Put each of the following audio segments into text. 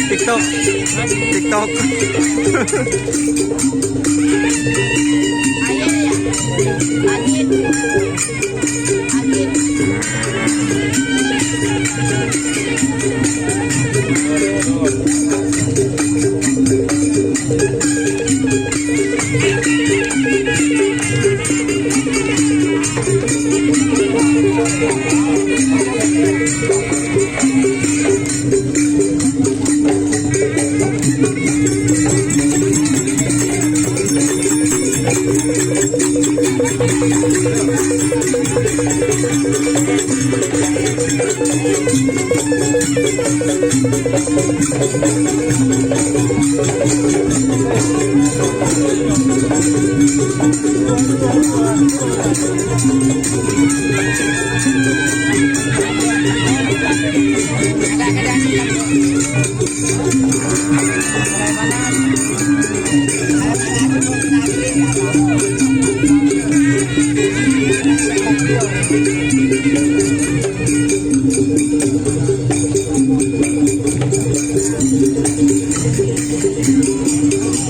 TikTok.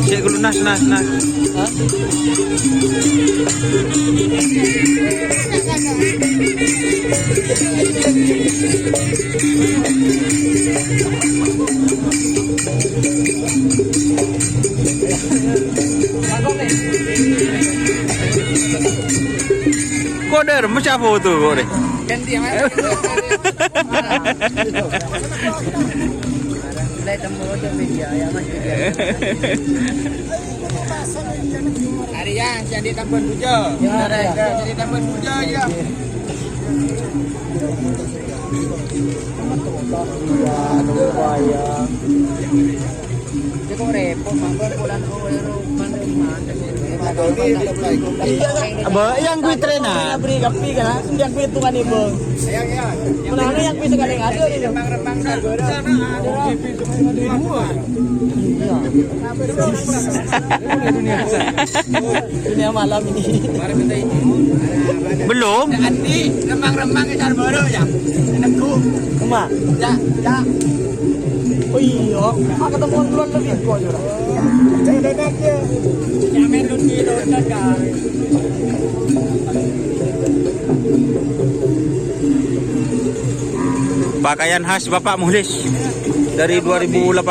Cek dulu nas. Hah? Kok der, macam apa tu kok deh? Ganti yang mana? Hari yang jadi Tambun Puja. Jadi Tambun Puja ya. Dia kok repot mangkon pulang Aba, yang kui trena, beri kapi kan, yang kui hitungan ibu. ya. Mana yang kui sekali ada ini. Remang-remang sagora. Dunia malam ini. Belum. Andi, remang-remang ke Sarboro ya. Enakku. Emak. Ya. Oh iya, ketemu bulan lebih kok jurang. Jamin luti dosa kan. Pakaian khas Bapak Muhlis dari 2018.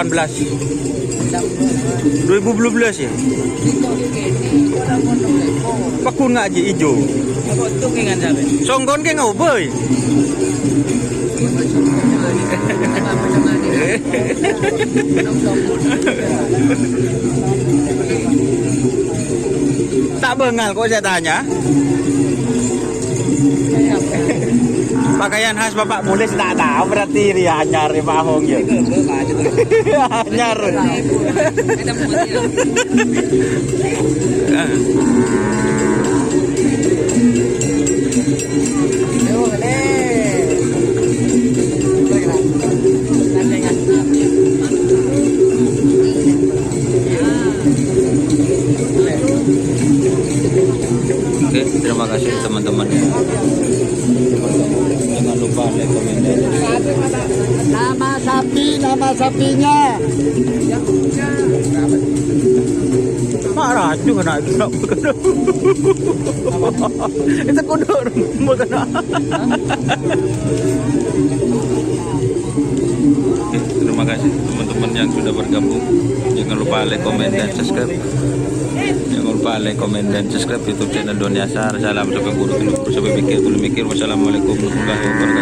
2012 ya? Pakun ngaji hijau. Songgon ke ngoboy. Tak bengal kok saya tanya. Pakaian khas Bapak Muhlis tak tahu berarti dia anyar ya Pak Hong ya. Anyar. Oke, terima kasih teman-teman. Jangan lupa like, komen, dan Nama sapinya. marah juga nak itu. Itu kodok bukan. Oke, terima kasih teman-teman yang sudah bergabung. Jangan lupa like, komen, dan subscribe. Jangan lupa like, komen, dan subscribe YouTube channel Doni Asar. Salam sampai buruk, sampai mikir. Wassalamualaikum warahmatullahi wabarakatuh.